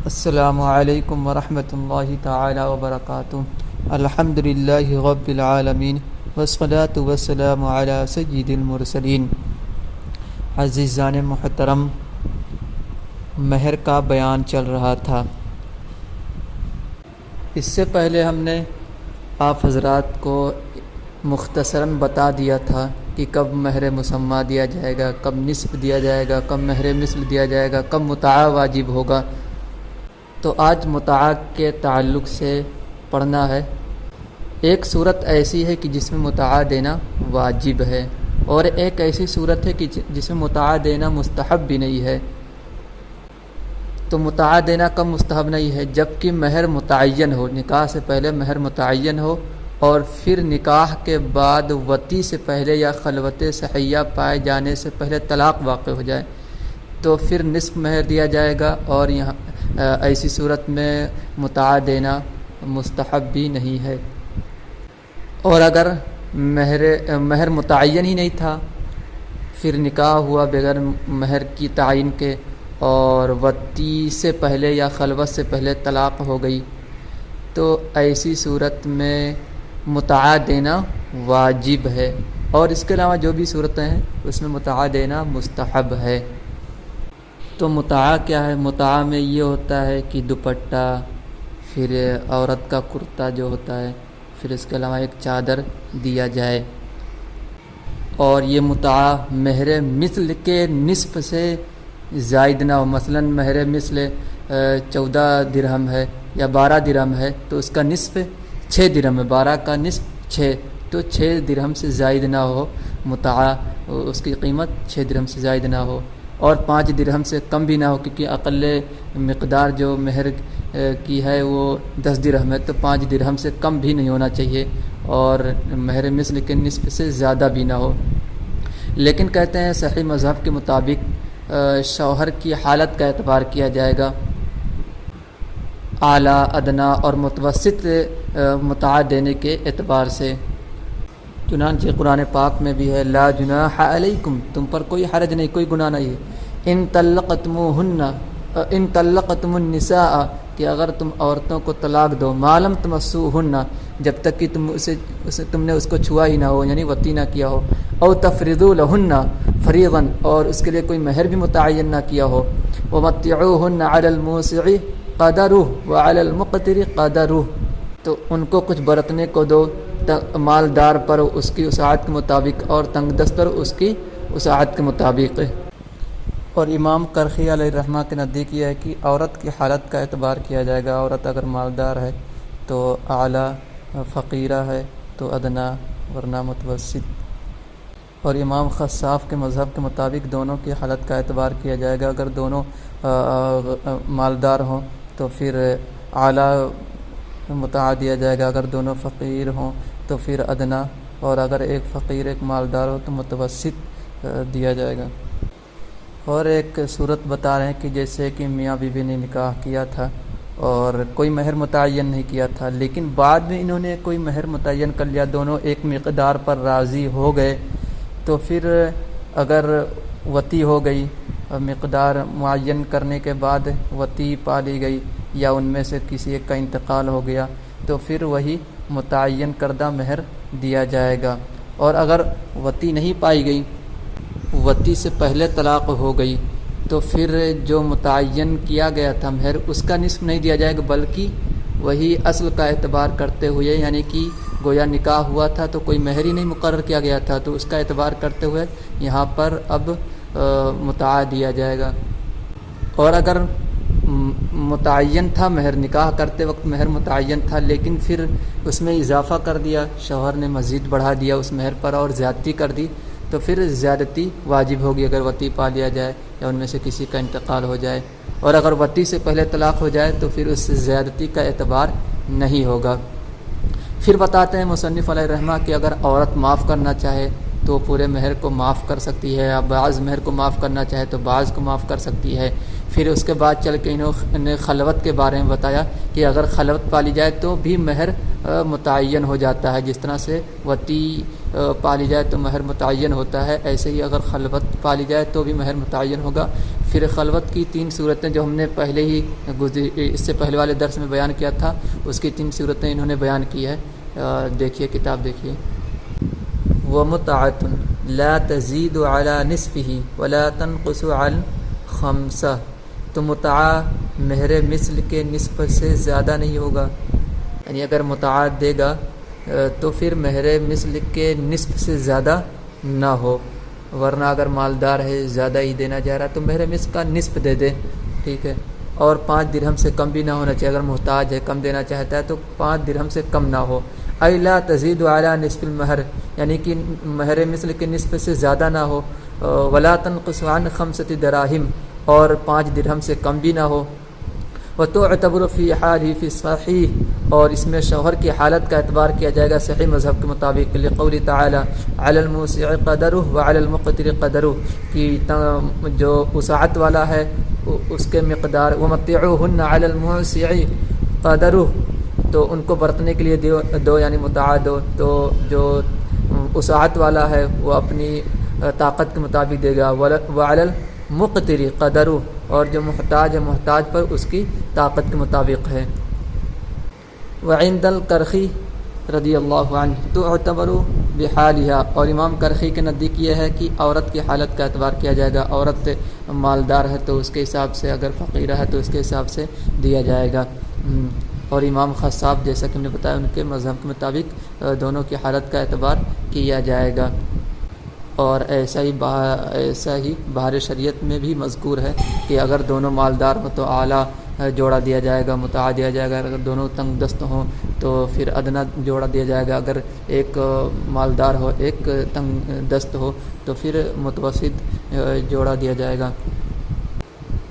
السلام علیکم ورحمۃ اللہ تعالی وبرکاتہ۔ الحمدللہ رب العالمین والصلاة والسلام علی سید المرسلین۔ عزیزان محترم، مہر کا بیان چل رہا تھا۔ اس سے پہلے ہم نے آپ حضرات کو مختصراً بتا دیا تھا کہ کب مہر مسمى دیا جائے گا، کب نصف دیا جائے گا، کب مہر مثل دیا جائے گا، کب متاع واجب ہوگا۔ تو آج متاع کے تعلق سے پڑھنا ہے۔ ایک صورت ایسی ہے کہ جس میں متاع دینا واجب ہے، اور ایک ایسی صورت ہے کہ جس میں متاع دینا مستحب بھی نہیں ہے۔ تو متاع دینا کب مستحب نہیں ہے؟ جب کہ مہر متعین ہو، نکاح سے پہلے مہر متعین ہو، اور پھر نکاح کے بعد وطی سے پہلے یا خلوت صحیحہ پائے جانے سے پہلے طلاق واقع ہو جائے، تو پھر نصف مہر دیا جائے گا، اور یہاں ایسی صورت میں متاع دینا مستحب بھی نہیں ہے۔ اور اگر مہر متعین ہی نہیں تھا، پھر نکاح ہوا بغیر مہر کی تعین کے، اور وطی سے پہلے یا خلوت سے پہلے طلاق ہو گئی، تو ایسی صورت میں متاع دینا واجب ہے، اور اس کے علاوہ جو بھی صورتیں ہیں اس میں متاع دینا مستحب ہے۔ تو متاع کیا ہے؟ متاع میں یہ ہوتا ہے کہ دوپٹہ، پھر عورت کا کرتا جو ہوتا ہے، پھر اس کے علاوہ ایک چادر دیا جائے، اور یہ متاع مہر مثل کے نصف سے زائد نہ ہو۔ مثلا مہر مثل 14 درہم ہے یا 12 درہم ہے، تو اس کا نصف 6 درہم ہے، 12 کا نصف 6، تو 6 درہم سے زائد نہ ہو متاع، اس کی قیمت 6 درہم سے زائد نہ ہو، اور 5 درہم سے کم بھی نہ ہو، کیونکہ اقل مقدار جو مہر کی ہے وہ 10 درہم ہے، تو 5 درہم سے کم بھی نہیں ہونا چاہیے، اور مہر مثل کے نصف سے زیادہ بھی نہ ہو۔ لیکن کہتے ہیں صحیح مذہب کے مطابق شوہر کی حالت کا اعتبار کیا جائے گا، اعلیٰ، ادنیٰ اور متوسط متاع دینے کے اعتبار سے۔ چنانچہ قرآن پاک میں بھی ہے، لا جناح علیکم، تم پر کوئی حرج نہیں، کوئی گناہ نہیں ہے، ان طلقتم النساء، کہ اگر تم عورتوں کو طلاق دو، ما لم تمسوہن، جب تک کہ تم نے اس کو چھوا ہی نہ ہو، یعنی وطی نہ کیا ہو، او تفرضوا لہن فریضا، اور اس کے لیے کوئی مہر بھی متعین نہ کیا ہو، ومتعوہن علی الموسع قدرہ وعلی المقتر قدرہ، تو ان کو کچھ برتنے کو دو، مالدار پر اس کی وسعت کے مطابق، اور تنگ دست پر اس کی وسعت کے مطابق۔ اور امام کرخی علیہ الرحمہ کے نزدیک یہ ہے کہ عورت کی حالت کا اعتبار کیا جائے گا۔ عورت اگر مالدار ہے تو اعلیٰ، فقیرہ ہے تو ادنیٰ، ورنہ متوسط۔ اور امام خصاف کے مذہب کے مطابق دونوں کی حالت کا اعتبار کیا جائے گا۔ اگر دونوں مالدار ہوں تو پھر اعلیٰ متاع دیا جائے گا، اگر دونوں فقیر ہوں تو پھر ادنیٰ، اور اگر ایک فقیر ایک مالدار ہو تو متوسط دیا جائے گا۔ اور ایک صورت بتا رہے ہیں کہ جیسے کہ میاں بیوی نے نکاح کیا تھا اور کوئی مہر متعین نہیں کیا تھا، لیکن بعد میں انہوں نے کوئی مہر متعین کر لیا، دونوں ایک مقدار پر راضی ہو گئے، تو پھر اگر وطی ہو گئی، مقدار معین کرنے کے بعد وطی پا لی گئی، یا ان میں سے کسی ایک کا انتقال ہو گیا، تو پھر وہی متعین کردہ مہر دیا جائے گا۔ اور اگر وطی نہیں پائی گئی، وطی سے پہلے طلاق ہو گئی، تو پھر جو متعین کیا گیا تھا مہر، اس کا نصف نہیں دیا جائے گا، بلکہ وہی اصل کا اعتبار کرتے ہوئے، یعنی کہ گویا نکاح ہوا تھا تو کوئی مہر ہی نہیں مقرر کیا گیا تھا، تو اس کا اعتبار کرتے ہوئے یہاں پر اب متاع دیا جائے گا۔ اور اگر متعین تھا مہر، نکاح کرتے وقت مہر متعین تھا، لیکن پھر اس میں اضافہ کر دیا، شوہر نے مزید بڑھا دیا اس مہر پر اور زیادتی کر دی، تو پھر زیادتی واجب ہوگی اگر وطی پا لیا جائے یا ان میں سے کسی کا انتقال ہو جائے۔ اور اگر وطی سے پہلے طلاق ہو جائے تو پھر اس سے زیادتی کا اعتبار نہیں ہوگا۔ پھر بتاتے ہیں مصنف علیہ الرحمہ کہ اگر عورت معاف کرنا چاہے تو پورے مہر کو معاف کر سکتی ہے، یا بعض مہر کو معاف کرنا چاہے تو بعض کو معاف کر سکتی ہے۔ پھر اس کے بعد چل کے انہوں نے خلوت کے بارے میں بتایا کہ اگر خلوت پالی جائے تو بھی مہر متعین ہو جاتا ہے، جس طرح سے وطی پالی جائے تو مہر متعین ہوتا ہے، ایسے ہی اگر خلوت پالی جائے تو بھی مہر متعین ہوگا۔ پھر خلوت کی 3 صورتیں جو ہم نے پہلے ہی اس سے پہلے والے درس میں بیان کیا تھا، اس کی 3 صورتیں انہوں نے بیان کی ہے. دیکھیے کتاب دیکھیے. ومتعۃ لا تزید علی نصفہ ولا تنقص عن خمسہ، تو متعہ مہر مثل کے نصف سے زیادہ نہیں ہوگا. یعنی اگر متعہ دے گا تو پھر مہر مثل کے نصف سے زیادہ نہ ہو، ورنہ اگر مالدار ہے زیادہ ہی دینا چاہ رہا تو مہر مثل کا نصف دے دے. ٹھیک ہے. اور 5 درہم سے کم بھی نہ ہونا چاہیے. اگر محتاج ہے کم دینا چاہتا ہے تو 5 درہم سے کم نہ ہو. ای لا تزید علی نصف المہر، یعنی کہ مہر مثل کے نصف سے زیادہ نہ ہو. ولا تنقص عن 5 دراہم، اور 5 درہم سے کم بھی نہ ہو. وتعتبر فی حالہ فی الصحیح، اور اس میں شوہر کی حالت کا اعتبار کیا جائے گا صحیح مذہب کے مطابق. لقول تعالی علی الموسع قدرہ وعلی المقتر قدرہ، کہ جو وسعت والا ہے اس کے مقدار. ومتعوہن علی الموسع قدرہ، تو ان کو برتنے کے لیے دو یعنی متاع دو. تو جو وسعت والا ہے وہ اپنی طاقت کے مطابق دے گا. وعلی المقتر قدرہ، اور جو محتاج ہے محتاج پر اس کی طاقت کے مطابق ہے. وعند الکرخی رضی اللہ عنہ تعتبر بحالها، اور امام کرخی کے نزدیک یہ ہے کہ عورت کی حالت کا اعتبار کیا جائے گا. عورت مالدار ہے تو اس کے حساب سے، اگر فقیرہ ہے تو اس کے حساب سے دیا جائے گا. اور امام خصاب جیسا کہ ہم نے بتایا ان کے مذہب کے مطابق دونوں کی حالت کا اعتبار کیا جائے گا. اور ایسا ہی بہار شریعت میں بھی مذکور ہے کہ اگر دونوں مالدار ہوں تو اعلیٰ جوڑا دیا جائے گا، متاع دیا جائے گا. اگر دونوں تنگ دست ہوں تو پھر ادنا جوڑا دیا جائے گا. اگر ایک مالدار ہو ایک تنگ دست ہو تو پھر متوسط جوڑا دیا جائے گا.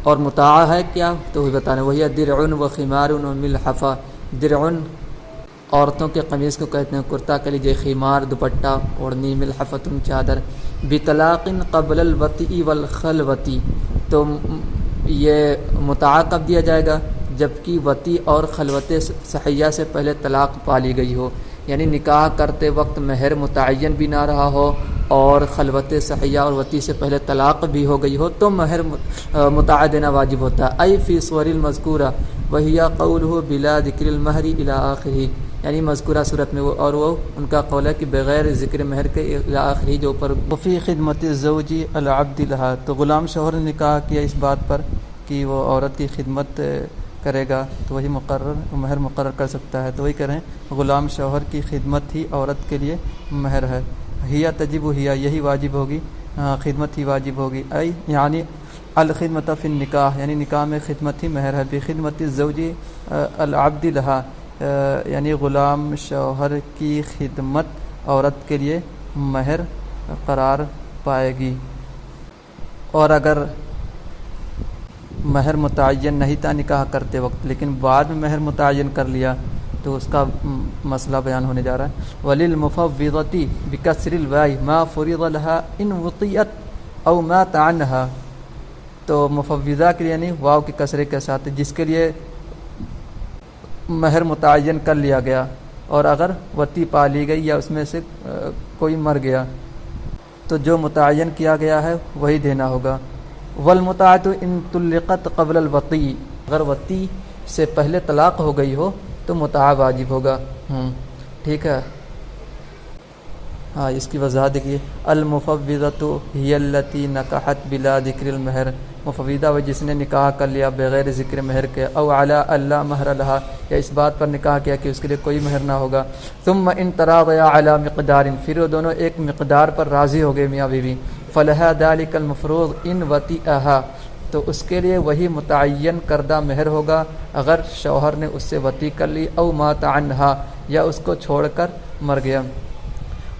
اور متاع ہے کیا تو وہ بتانا، وہی درع و خمار و ملحفہ. درع عورتوں کے قمیص کو کہتے ہیں، کرتا کے لیے خمار دوپٹہ اوڑھنی، ملحفۃ چادر. بطلاق قبل الوطی والخلوتی، تو یہ متاع کب دیا جائے گا؟ جبکہ وطی اور خلوت صحیحہ سے پہلے طلاق پالی گئی ہو. یعنی نکاح کرتے وقت مہر متعین بھی نہ رہا ہو اور خلوت صحیحہ اور وطی سے پہلے طلاق بھی ہو گئی ہو تو مہر متاع دینا واجب ہوتا ہے. ای فی صور المذکورہ وہی قولہ بلا ذکر المہر الی آخرہ، یعنی مذکورہ صورت میں وہ ان کا قول ہے کہ بغیر ذکر مہر کے الی آخری جو اوپر. وفی خدمت الزوج العبد لہا، تو غلام شوہر نے نکاح کیا اس بات پر کہ وہ عورت کی خدمت کرے گا تو وہی مہر مقرر کر سکتا ہے. تو وہی کریں غلام شوہر کی خدمت ہی عورت کے لیے مہر ہے. ہیا تجب ہیا، یہی واجب ہوگی، خدمت ہی واجب ہوگی. ای یعنی الخدمت فی النکاح، یعنی نکاح میں خدمت ہی مہر ہے. بخدمت الزوج العبد لہا، یعنی غلام شوہر کی خدمت عورت کے لیے مہر قرار پائے گی. اور اگر مہر متعین نہیں تھا نکاح کرتے وقت لیکن بعد میں مہر متعین کر لیا تو اس کا مسئلہ بیان ہونے جا رہا ہے. وَلِلْمُفَوِّضَةِ بِكَسْرِ الْوَاءِ مَا فُرِضَ لَهَا إِنْ وُطِئَتْ أَوْ مَاتَ عَنْهَا، تو مفوضہ کے لیے یعنی واو کے کسرے کے ساتھ جس کے لیے مہر متعین کر لیا گیا اور اگر وطی پا لی گئی یا اس میں سے کوئی مر گیا تو جو متعین کیا گیا ہے وہی دینا ہوگا. والمتعۃ ان طلقت قبل الوطی، اگر وطی سے پہلے طلاق ہو گئی ہو تو متاع واجب ہوگا. ٹھیک ہے. ہاں اس کی وضاحت دیکھیے. المفوضۃ ہی التی نکحت بلا ذکر المہر، مفوضہ وہ جس نے نکاح کر لیا بغیر ذکر مہر کے. او علی اللہ مہر لہا، یا اس بات پر نکاح کیا کہ اس کے لیے کوئی مہر نہ ہوگا. ثم ان تراضیا علی مقدار، پھر وہ دونوں ایک مقدار پر راضی ہو گئے میاں بیوی. فلہا ذلک المفروض ان وطیہا، تو اس کے لیے وہی متعین کردہ مہر ہوگا اگر شوہر نے اس سے وطی کر لی. او مات عنہا، یا اس کو چھوڑ کر مر گیا.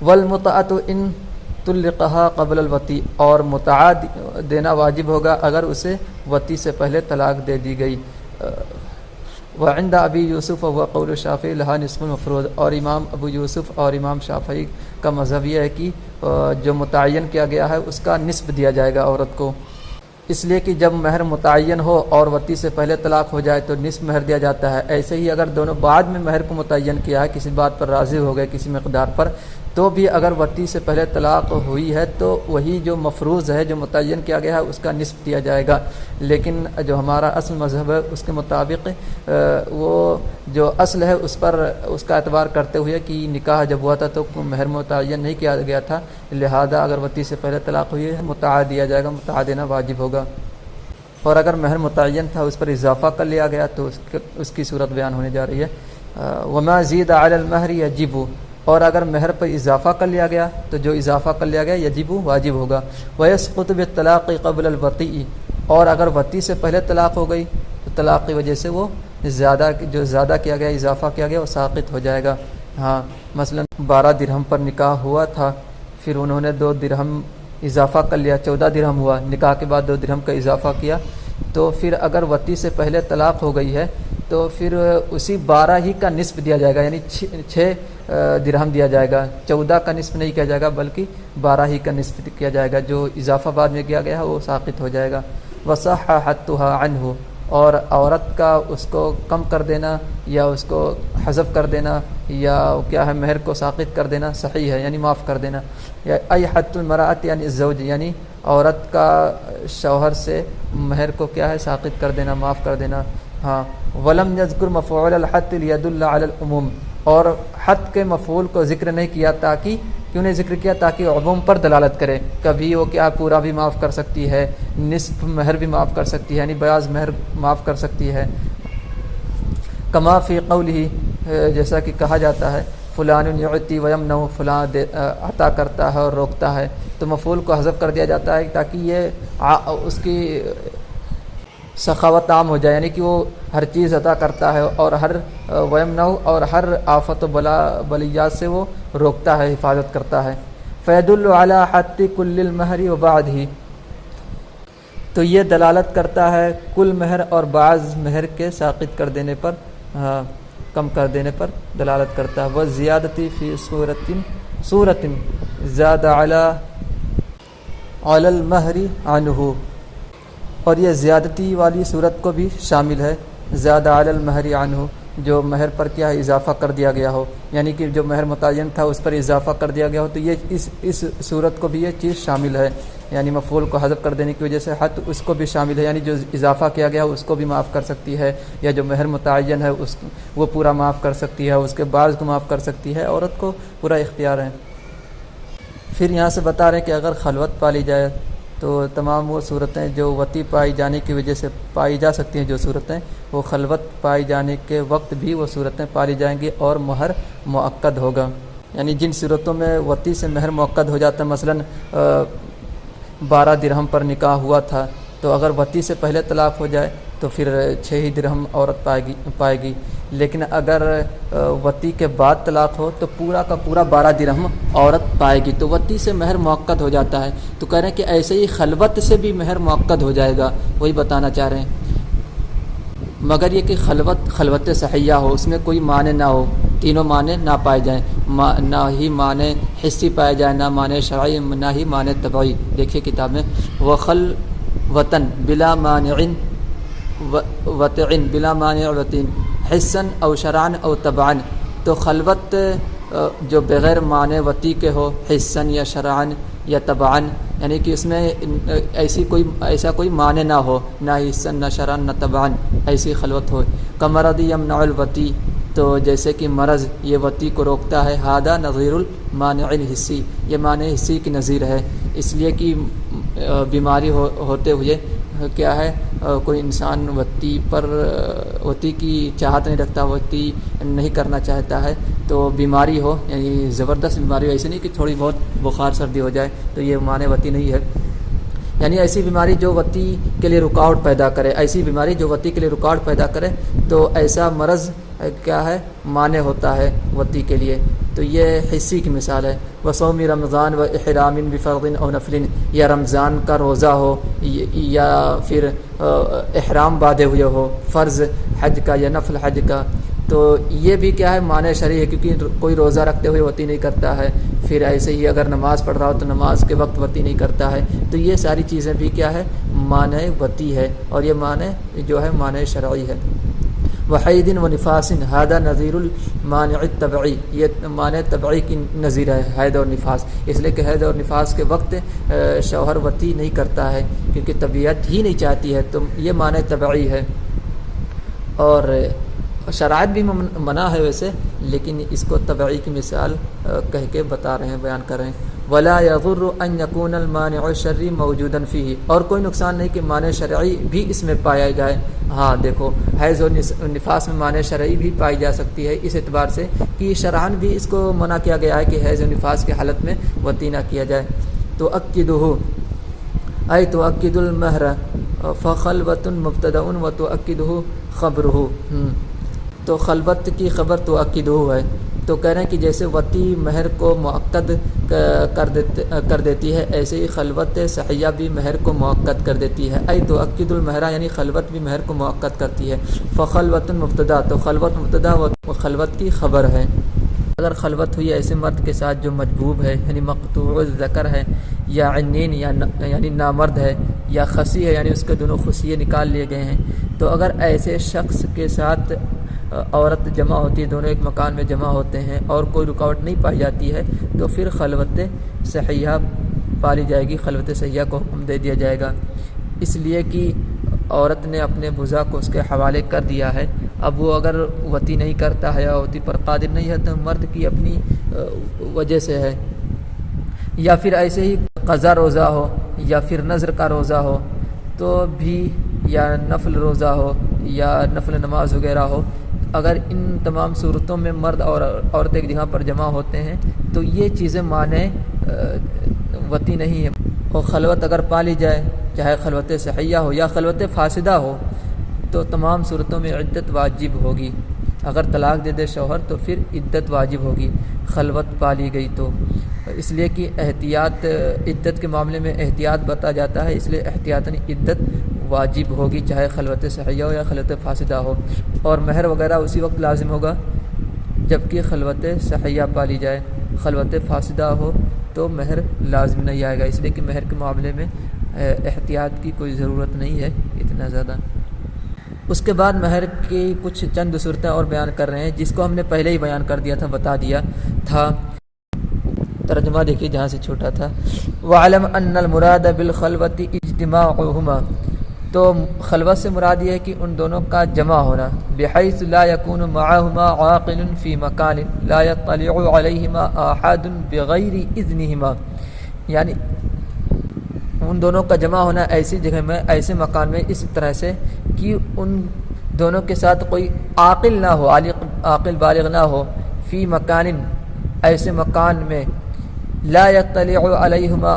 والمتعۃ ان طلقہا قبل الوطی، اور متاع دینا واجب ہوگا اگر اسے وطی سے پہلے طلاق دے دی گئی. وعند ابی یوسف وقول الشافعی لہا نصف المفروض، اور امام ابو یوسف اور امام شافعی کا مذہب یہ ہے کہ جو متعین کیا گیا ہے اس کا نصف دیا جائے گا عورت کو، اس لیے کہ جب مہر متعین ہو اور وطی سے پہلے طلاق ہو جائے تو نصف مہر دیا جاتا ہے. ایسے ہی اگر دونوں بعد میں مہر کو متعین کیا ہے، کسی بات پر راضی ہو گئے کسی مقدار پر، تو بھی اگر وطی سے پہلے طلاق ہوئی ہے تو وہی جو مفروض ہے، جو متعین کیا گیا ہے، اس کا نصف دیا جائے گا۔ لیکن جو ہمارا اصل مذہب ہے اس کے مطابق وہ جو اصل ہے اس پر اس کا اعتبار کرتے ہوئے کہ نکاح جب ہوا تھا تو مہر متعین نہیں کیا گیا تھا، لہذا اگر وطی سے پہلے طلاق ہوئی ہے متاع دیا جائے گا، متاع دینا واجب ہوگا۔ اور اگر مہر متعین تھا اس پر اضافہ کر لیا گیا تو اس کی صورت بیان ہونے جا رہی ہے۔ وما زید علی المہر یجب، اور اگر مہر پر اضافہ کر لیا گیا تو جو اضافہ کر لیا گیا یجب واجب ہوگا۔ ویسقط بالطلاق قبل الوطی، اور اگر وطی سے پہلے طلاق ہو گئی تو طلاق کی وجہ سے وہ زیادہ کیا گیا، اضافہ کیا گیا، وہ ساقط ہو جائے گا۔ ہاں مثلا 12 درہم پر نکاح ہوا تھا، پھر انہوں نے 2 درہم اضافہ کر لیا، 14 درہم ہوا، نکاح کے بعد 2 درہم کا اضافہ کیا، تو پھر اگر وطی سے پہلے طلاق ہو گئی ہے تو پھر اسی 12 ہی کا نصف دیا جائے گا، یعنی 6 درہم دیا جائے گا، 14 کا نصف نہیں کیا جائے گا بلکہ 12 ہی کا نصف کیا جائے گا۔ جو اضافہ بعد میں کیا گیا ہے وہ ساقط ہو جائے گا۔ وصح حتها عنہ، اور عورت کا اس کو کم کر دینا یا اس کو حذف کر دینا یا کیا ہے مہر کو ساقط کر دینا صحیح ہے، یعنی معاف کر دینا۔ یا ای حت المرأۃ یعنی الزوج، یعنی عورت کا شوہر سے مہر کو کیا ہے ساقط کر دینا، معاف کر دینا۔ ہاں ولم یذکر مفعول الحت لیدل علی العموم، اور حت کے مفعول کو ذکر نہیں کیا، تاکہ کیوں نے ذکر کیا؟ تاکہ عموم پر دلالت کرے، کبھی وہ کیا پورا بھی معاف کر سکتی ہے، نصف مہر بھی معاف کر سکتی ہے، یعنی بیاض مہر معاف کر سکتی ہے۔ کما فی قولہ، جیسا کہ کہا جاتا ہے فلان یعطی ویمنع، فلاں عطا کرتا ہے اور روکتا ہے، تو مفعول کو حذف کر دیا جاتا ہے تاکہ یہ اس کی سخاوت عام ہو جائے، یعنی کہ وہ ہر چیز عطا کرتا ہے اور ہر ویمنع، اور ہر آفت و بلیات سے وہ روکتا ہے، حفاظت کرتا ہے۔ فیدل علی حت کل المہر و بعدہ، تو یہ دلالت کرتا ہے کل مہر اور بعض مہر کے ساقط کر دینے پر، کم کر دینے پر دلالت کرتا ہے۔ وزیادتی فی صورت زاد علی المہر عنہ، اور یہ زیادتی والی صورت کو بھی شامل ہے، زاد علی المہر عنہ، جو مہر پر کیا ہے اضافہ کر دیا گیا ہو، یعنی کہ جو مہر متعین تھا اس پر اضافہ کر دیا گیا ہو، تو یہ اس صورت کو بھی یہ چیز شامل ہے، یعنی مفعول کو حذف کر دینے کی وجہ سے حت اس کو بھی شامل ہے، یعنی جو اضافہ کیا گیا ہو اس کو بھی معاف کر سکتی ہے، یا جو مہر متعین ہے وہ پورا معاف کر سکتی ہے، اس کے بعض کو معاف کر سکتی ہے، عورت کو پورا اختیار ہے۔ پھر یہاں سے بتا رہے ہیں کہ اگر خلوت پالی جائے تو تمام وہ صورتیں جو وطی پائی جانے کی وجہ سے پائی جا سکتی ہیں، جو صورتیں وہ خلوت پائی جانے کے وقت بھی وہ صورتیں پالی جائیں گی، اور مہر مؤکد ہوگا، یعنی جن صورتوں میں وطی سے مہر مؤکد ہو جاتا ہے، مثلا 12 درہم پر نکاح ہوا تھا، تو اگر وطی سے پہلے طلاق ہو جائے تو پھر 6 ہی درہم عورت پائے گی، لیکن اگر وطی کے بعد طلاق ہو تو پورا کا پورا 12 درہم عورت پائے گی، تو وطی سے مہر مؤکد ہو جاتا ہے۔ تو کہہ رہے ہیں کہ ایسے ہی خلوت سے بھی مہر مؤکد ہو جائے گا، وہی بتانا چاہ رہے ہیں، مگر یہ کہ خلوت صحیحہ ہو، اس میں کوئی معنی نہ ہو، تینوں معنی نہ پائے جائیں، نہ ہی معنی حسی پائے جائیں، نہ معنی شرعی، نہ ہی معنی طبعی۔ دیکھیے کتاب میں وخلوۃ بلا مانع وطعن بلا مانع وطین حسن او شرعن او طبعن، تو خلوت جو بغیر معنی وطی کے ہو، حسن یا شرعن یا طبعن، یعنی کہ اس میں ایسا کوئی معنی نہ ہو، نہ حسن نہ شرعن نہ طبعن، ایسی خلوت ہو۔ کمرض یمنع الوطی، تو جیسے کہ مرض یہ وطی کو روکتا ہے، ھذا نظیر المانع الحسی، یہ معنی حسی کی نظیر ہے، اس لیے کہ بیماری ہوتے ہوئے کیا ہے کوئی انسان وطی کی چاہت نہیں رکھتا، وطی نہیں کرنا چاہتا ہے، تو بیماری ہو، یعنی زبردست بیماری ہو، ایسے نہیں کہ تھوڑی بہت بخار سردی ہو جائے، تو یہ معنی وطی نہیں ہے، یعنی ایسی بیماری جو وطی کے لیے رکاوٹ پیدا کرے، ایسی بیماری جو وطی کے لیے رکاوٹ پیدا کرے، تو ایسا مرض کیا ہے معنی ہوتا ہے وطی کے لیے، تو یہ حسی کی مثال ہے۔ وصوم رمضان و احرام بفرض او نفل، یا رمضان کا روزہ ہو یا پھر احرام باندھے ہوئے ہو، فرض حج کا یا نفل حج کا، تو یہ بھی کیا ہے معنی شرعی ہے، کیونکہ کوئی روزہ رکھتے ہوئے وطی نہیں کرتا ہے، پھر ایسے ہی اگر نماز پڑھ رہا ہو تو نماز کے وقت وطی نہیں کرتا ہے، تو یہ ساری چیزیں بھی کیا ہے معنی وطی ہے، اور یہ معنی جو ہے معنی شرعی ہے۔ وحید و نفاسن ہادہ نظیر المانع الطبعی، یہ مانع طبعی کی نظیر ہے حید اور نفاس، اس لیے کہ حید اور نفاس کے وقت شوہر وطی نہیں کرتا ہے کیونکہ طبیعت ہی نہیں چاہتی ہے، تو یہ مانع طبعی ہے۔ اور شرائط بھی منع ہے ویسے، لیکن اس کو طبعی کی مثال کہہ کے بتا رہے ہیں، بیان کر رہے ہیں۔ ولا يضر ان يكون المانع الشرعي موجودا فيه، اور کوئی نقصان نہیں کہ مانع شرعی بھی اس میں پایا جائے۔ ہاں دیکھو، حیض اور نفاس میں مانع شرعی بھی پائی جا سکتی ہے، اس اعتبار سے کہ شرعاً بھی اس کو منع کیا گیا ہے کہ حیض اور نفاس کی حالت میں وطی نہ کیا جائے۔ تو اکدہ ای تؤکد المہر فخلوۃ مبتدأ وتؤکدہ خبرہ، تو خلوت کی خبر تؤکدہ ہے، تو کہہ رہے ہیں کہ جیسے وطی مہر کو مؤکد کر دیتی ہے، ایسے ہی خلوت صحیحہ بھی مہر کو مؤکد کر دیتی ہے۔ ای تؤکد المہر یعنی خلوت بھی مہر کو مؤکد کرتی ہے۔ فخلوۃ مبتدا، تو خلوت مبتدا و خلوت کی خبر ہے۔ اگر خلوت ہوئی ایسے مرد کے ساتھ جو مجبوب ہے یعنی مقطوع الذکر ہے، یا عنین یعنی نامرد ہے، یا خسی ہے یعنی اس کے دونوں خصیے نکال لیے گئے ہیں، تو اگر ایسے شخص کے ساتھ عورت جمع ہوتی ہے، دونوں ایک مکان میں جمع ہوتے ہیں اور کوئی رکاوٹ نہیں پائی جاتی ہے، تو پھر خلوت صحیحہ پالی جائے گی، خلوت صحیحہ کو حکم دے دیا جائے گا، اس لیے کہ عورت نے اپنے بزا کو اس کے حوالے کر دیا ہے۔ اب وہ اگر وطی نہیں کرتا ہے یا وطی پر قادر نہیں ہے تو مرد کی اپنی وجہ سے ہے، یا پھر ایسے ہی قضا روزہ ہو یا پھر نذر کا روزہ ہو تو بھی، یا نفل روزہ ہو یا نفل نماز وغیرہ ہو، اگر ان تمام صورتوں میں مرد اور عورت ایک جگہ پر جمع ہوتے ہیں تو یہ چیزیں مانع وطی نہیں ہے۔ اور خلوت اگر پالی جائے، چاہے خلوت صحیحہ ہو یا خلوت فاسدہ ہو، تو تمام صورتوں میں عدت واجب ہوگی۔ اگر طلاق دے دے شوہر تو پھر عدت واجب ہوگی خلوت پالی گئی تو، اس لیے کہ احتیاط عدت کے معاملے میں احتیاط بتا جاتا ہے، اس لیے احتیاطاً عدت واجب ہوگی چاہے خلوت صحیحہ ہو یا خلوت فاسدہ ہو، اور مہر وغیرہ اسی وقت لازم ہوگا جبکہ خلوت صحیحہ پالی جائے، خلوت فاسدہ ہو تو مہر لازم نہیں آئے گا، اس لیے کہ مہر کے معاملے میں احتیاط کی کوئی ضرورت نہیں ہے اتنا زیادہ۔ اس کے بعد مہر کی کچھ چند صورتیں اور بیان کر رہے ہیں، جس کو ہم نے پہلے ہی بیان کر دیا تھا، بتا دیا تھا، ترجمہ دیکھیے جہاں سے چھوٹا تھا۔ وَعَلَمْ أَنَّ الْمُرَادَ بِالْخَلْوَةِ اجْتِمَاعُهُمَا، تو خلوت سے مراد یہ ہے کہ ان دونوں کا جمع ہونا، بحیث لا يكون معهما عاقل في مكان لا يطلع عليهما احد بغیر اذنهما، یعنی ان دونوں کا جمع ہونا ایسی جگہ میں، ایسے مکان میں، اس طرح سے کہ ان دونوں کے ساتھ کوئی عاقل نہ ہو، عاقل بالغ نہ ہو، فی مکان ایسے مکان میں، لا يطلع علیہما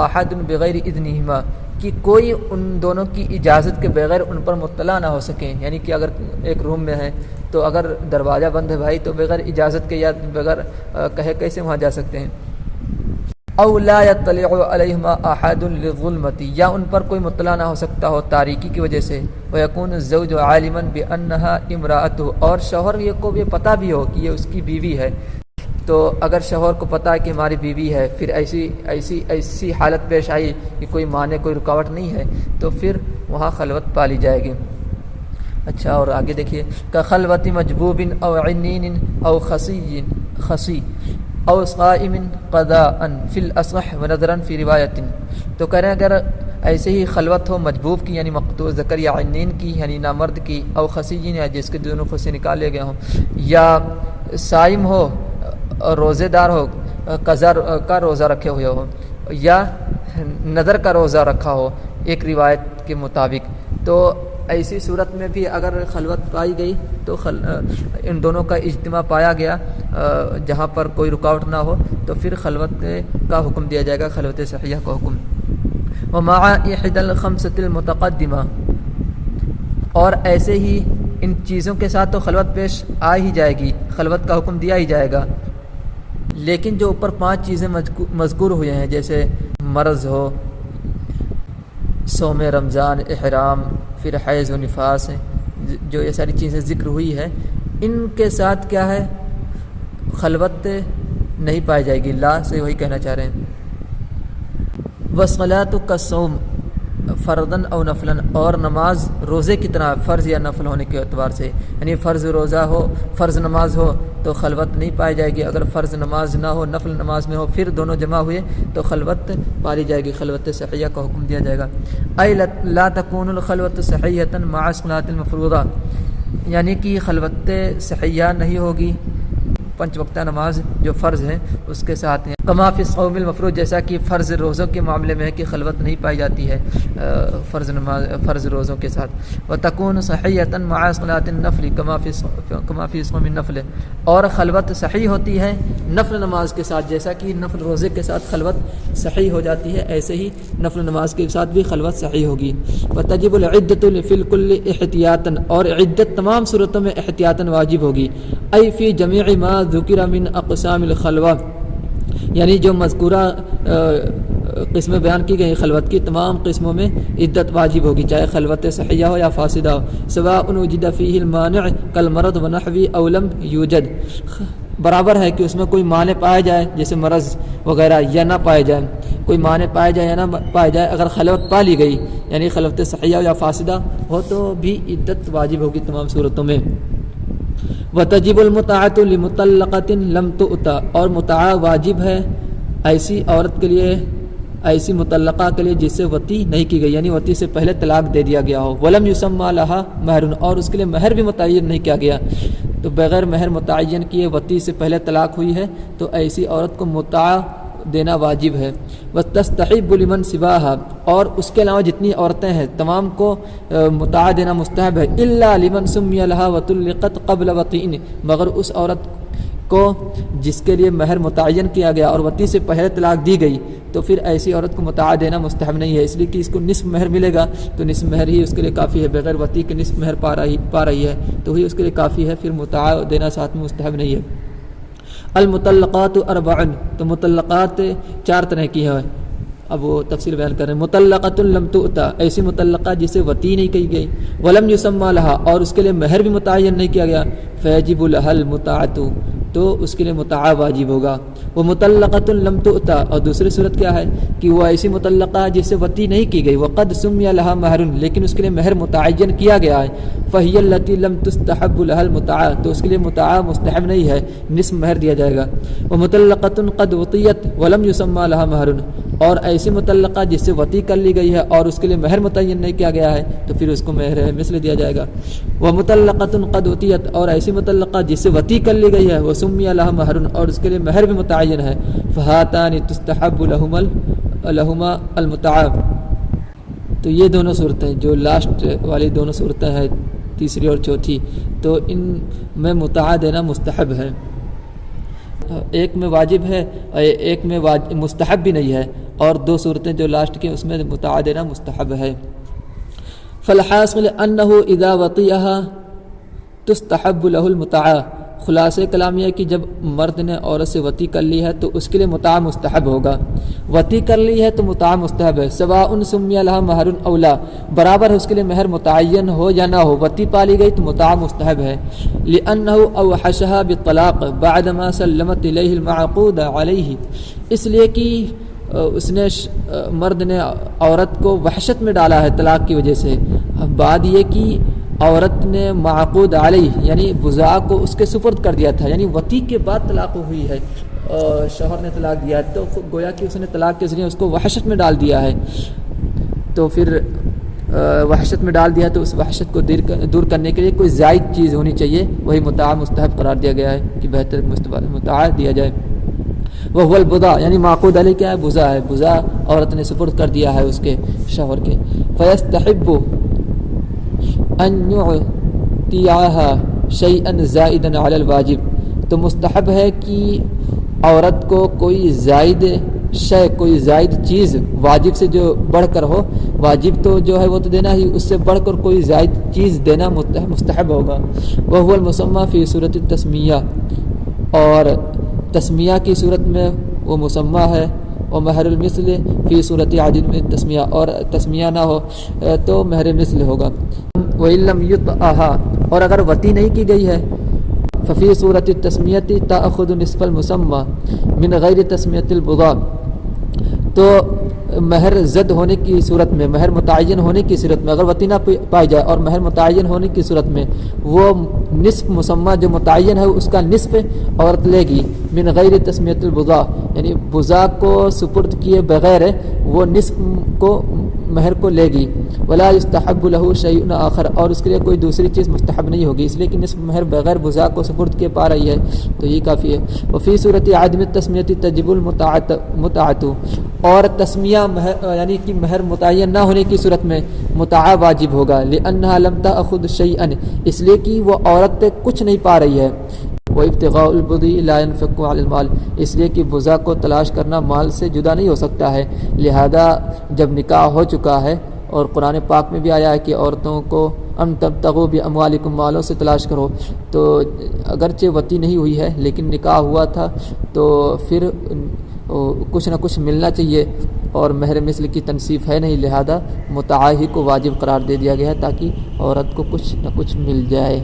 احد بغیر اذنہما، کہ کوئی ان دونوں کی اجازت کے بغیر ان پر مطلع نہ ہو سکیں، یعنی کہ اگر ایک روم میں ہے تو اگر دروازہ بند ہے بھائی تو بغیر اجازت کے یا بغیر کہے کیسے وہاں جا سکتے ہیں۔ او لا يطلع علیہما احد للظلمۃ، یا ان پر کوئی مطلع نہ ہو سکتا ہو تاریکی کی وجہ سے، ويكون الزوج عالما بانها امراته، اور شوہر کو بھی پتہ بھی ہو کہ یہ اس کی بیوی ہے، تو اگر شوہر کو پتہ ہے کہ ہماری بیوی ہے، پھر ایسی حالت پیش آئی کہ کوئی معنی کوئی رکاوٹ نہیں ہے، تو پھر وہاں خلوت پالی جائے گی۔ اچھا، اور آگے دیکھیے، کخلوت مجبوب او عنین او خسی او صائم قضاء فی الاصح ونظرا فی روایت، تو کہہ رہے ہیں اگر ایسے ہی خلوت ہو مجبوب کی یعنی مقطوع ذکر، یا عنین کی یعنی نامرد کی، او خسیین یا جس کے دونوں خصے نکالے گئے ہوں، یا صائم ہو، روزے دار ہو، قضا کا روزہ رکھے ہوئے ہو، یا نظر کا روزہ رکھا ہو ایک روایت کے مطابق، تو ایسی صورت میں بھی اگر خلوت پائی گئی تو ان دونوں کا اجتماع پایا گیا جہاں پر کوئی رکاوٹ نہ ہو، تو پھر خلوت کا حکم دیا جائے گا، خلوت صحیحہ کا حکم۔ ومع احدى الخمسة المتقدمہ، اور ایسے ہی ان چیزوں کے ساتھ تو خلوت پیش آ ہی جائے گی، خلوت کا حکم دیا ہی جائے گا، لیکن جو اوپر 5 چیزیں مذکور ہوئے ہیں جیسے مرض ہو، صوم رمضان، احرام، پھر حیض و نفاس، جو یہ ساری چیزیں ذکر ہوئی ہے، ان کے ساتھ کیا ہے خلوت نہیں پائی جائے گی، لا سے وہی کہنا چاہ رہے ہیں۔ وَالصَّلَاةُ كَالصَّوْمِ، فردن او نفلن، اور نماز روزے کی طرح فرض یا نفل ہونے کے اعتبار سے، یعنی فرض روزہ ہو، فرض نماز ہو تو خلوت نہیں پائی جائے گی، اگر فرض نماز نہ ہو نفل نماز میں ہو پھر دونوں جمع ہوئے تو خلوت پالی جائے گی، خلوت صحیحہ کا حکم دیا جائے گا۔ ای لا تکون الخلوت صحیحۃ مع الصلاۃ المفروضہ، یعنی کہ خلوت صحیحہ نہیں ہوگی پنچ وقتہ نماز جو فرض ہے اس کے ساتھ ہیں، کما فی الصوم المفروض، جیسا کہ فرض روزوں کے معاملے میں ہے کہ خلوت نہیں پائی جاتی ہے فرض روزوں کے ساتھ۔ وتکون صحیحۃ مع صلاۃ النفل کما فی صوم النفل، اور خلوت صحیح ہوتی ہے نفل نماز کے ساتھ، جیسا کہ نفل روزے کے ساتھ خلوت صحیح ہو جاتی ہے ایسے ہی نفل نماز کے ساتھ بھی خلوت صحیح ہوگی۔ وتجب العدۃ فی الکل احتیاطا، اور عدت تمام صورتوں میں احتیاطاً واجب ہوگی، ای فی جمیع ما ذکر من اقسام الخلوہ، یعنی جو مذکورہ قسمیں بیان کی گئی خلوت کی تمام قسموں میں عدت واجب ہوگی، چاہے خلوت صحیحہ ہو یا فاسدہ ہو، سواء وجد فیہ المانع کالمرض ونحوی او لم یوجد، برابر ہے کہ اس میں کوئی مانع پایا جائے جیسے مرض وغیرہ یا نہ پایا جائے، کوئی مانع پایا جائے یا نہ پایا جائے، اگر خلوت پا لی گئی یعنی خلوت صحیحہ یا فاسدہ ہو تو بھی عدت واجب ہوگی تمام صورتوں میں۔ وتجب المتعۃ لمطلقۃ لم تؤت، اور متعہ واجب ہے ایسی عورت کے لیے، ایسی مطلقہ کے لیے جس سے وطی نہیں کی گئی، یعنی وطی سے پہلے طلاق دے دیا گیا ہو، ولم یسمى لها مہر، اور اس کے لیے مہر بھی متعین نہیں کیا گیا، تو بغیر مہر متعین کیے وطی سے پہلے طلاق ہوئی ہے تو ایسی عورت کو متعہ دینا واجب ہے۔ وتستحب لمن سواها، اور اس کے علاوہ جتنی عورتیں ہیں تمام کو متعہ دینا مستحب ہے، الا لمن سمی لها وطلقت قبل وطئ، مگر اس عورت کو جس کے لیے مہر متعین کیا گیا اور وطی سے پہلے طلاق دی گئی تو پھر ایسی عورت کو متعہ دینا مستحب نہیں ہے، اس لیے کہ اس کو نصف مہر ملے گا تو نصف مہر ہی اس کے لیے کافی ہے، بغیر وطی کے نصف مہر پا رہی ہے تو وہی اس کے لیے کافی ہے، پھر متعہ دینا ساتھ میں مستحب نہیں ہے۔ المطلقات اربع، تو مطلقات چار طرح کی ہے، اب وہ تفصیل بیان کر رہے ہیں۔ مطلقۃ لم تؤت، ایسی مطلقہ جسے وطی نہیں کی گئی، ولم یسمى لها، اور اس کے لیے مہر بھی متعین نہیں کیا گیا، فیجب لها المتعۃ، تو اس کے لیے متعہ واجب ہوگا۔ وہ مطلقۃ لم تؤت، اور دوسری صورت کیا ہے کہ وہ ایسی مطلقہ جسے وطی نہیں کی گئی، وقد سمی لها مہر، لیکن اس کے لیے مہر متعین کیا گیا ہے، فہی التی لم تستحب لها المتعہ، تو اس کے لیے متعہ مستحب نہیں ہے، نصف مہر دیا جائے گا۔ وہ مطلقۃ قد وطیت ولم یسمى لها مہر، اور ایسی مطلقہ جس سے وطی کر لی گئی ہے اور اس کے لیے مہر متعین نہیں کیا گیا ہے تو پھر اس کو مہر مثل دیا جائے گا۔ وہ مطلقۃ قد وطیت، اور ایسی مطلقہ جس سے وطی کر لی گئی ہے، وہ سمی لها مہر، اور اس کے لیے مہر بھی متعین ہے، فہاتان تستحب لهما المتعہ، تو یہ دونوں صورتیں جو لاسٹ والی دونوں صورتیں ہیں تیسری اور چوتھی، تو ان میں متعہ دینا مستحب ہے، ایک میں واجب ہے اور ایک میں مستحب بھی نہیں ہے، اور دو صورتیں جو لاسٹ کی اس میں متعہ دینا مستحب ہے۔ فالحاصل انہ اذا وطیها تستحب له المتعہ، خلاصہ کلام یہ ہے کہ جب مرد نے عورت سے وطی کر لی ہے تو اس کے لیے متعہ مستحب ہوگا، وطی کر لی ہے تو متعہ مستحب ہے، سواء سمی لها مہر او لا، برابر ہے اس کے لیے مہر متعین ہو یا نہ ہو، وطی پالی گئی تو متعہ مستحب ہے، لأنه اوحشها بالطلاق بعدما سلمت الیہ المعقود علیہ، اس لیے کہ اس نے مرد نے عورت کو وحشت میں ڈالا ہے طلاق کی وجہ سے، بعد یہ کہ عورت نے معقود علیہ یعنی بزاء کو اس کے سپرد کر دیا تھا، یعنی وطی کے بعد طلاق ہوئی ہے، شوہر نے طلاق دیا ہے تو گویا کہ اس نے طلاق کے ذریعے اس کو وحشت میں ڈال دیا ہے، تو پھر وحشت میں ڈال دیا تو اس وحشت کو دور کرنے کے لیے کوئی زائد چیز ہونی چاہیے، وہی متعہ مستحب قرار دیا گیا ہے کہ بہتر متعہ دیا جائے۔ وہ البضاء، یعنی معقود علیہ کیا ہے؟ بزاء ہے، بزاء عورت نے سپرد کر دیا ہے اس کے شوہر کے۔ فیستحب ان یعطیها شیئا زائدا علی الواجب، تو مستحب ہے کہ عورت کو کوئی زائد شے، کوئی زائد چیز واجب سے جو بڑھ کر ہو، واجب تو جو ہے وہ تو دینا ہی، اس سے بڑھ کر کوئی زائد چیز دینا مستحب ہوگا۔ وهو المسمى فی صورت التسمیہ، اور تسمیہ کی صورت میں وہ مسمى ہے، اور مہر المثل فی صورت عدم تسمیہ، اور تسمیہ نہ ہو تو مہر مثل ہوگا۔ وَإِن لَّمْ يُطْعَهَا، اور اگر وطی نہیں کی گئی ہے، ففی صورت التسمیہ تأخذ نصف المسمى من غیر تسمیۃ البضاء، تو مہر زد ہونے کی صورت میں، مہر متعین ہونے کی صورت میں اگر وطی نہ پائی جائے اور مہر متعین ہونے کی صورت میں وہ نصف مسمہ جو متعین ہے اس کا نصف عورت لے گی، من غیر تسمیت البضاع، یعنی بضاع کو سپرد کیے بغیر وہ نصف کو مہر کو لے گی، ولا یستحب له شیء آخر، اور اس کے لیے کوئی دوسری چیز مستحب نہیں ہوگی، اس لیے کہ نصف مہر بغیر بضاع کو سپرد کے پا رہی ہے تو یہ کافی ہے۔ وفی صورت عدم التسمیۃ تجب المتعۃ، اور تسمیہ یعنی کہ مہر متعین نہ ہونے کی صورت میں متعہ واجب ہوگا، لأنها لم تأخذ شیئا، اس لیے کہ وہ عورت کچھ نہیں پا رہی ہے، وابتغاء البضع لا ينفق على المال، اس لیے کہ بضاع کو تلاش کرنا مال سے جدا نہیں ہو سکتا ہے، لہذا جب نکاح ہو چکا ہے اور قرآن پاک میں بھی آیا ہے کہ عورتوں کو ام تبتغوا باموالکم، مالوں سے تلاش کرو، تو اگرچہ وطی نہیں ہوئی ہے لیکن نکاح ہوا تھا تو پھر کچھ نہ کچھ ملنا چاہیے، اور مہر مثل کی تنصیف ہے نہیں، لہذا متعاہی کو واجب قرار دے دیا گیا ہے تاکہ عورت کو کچھ نہ کچھ مل جائے۔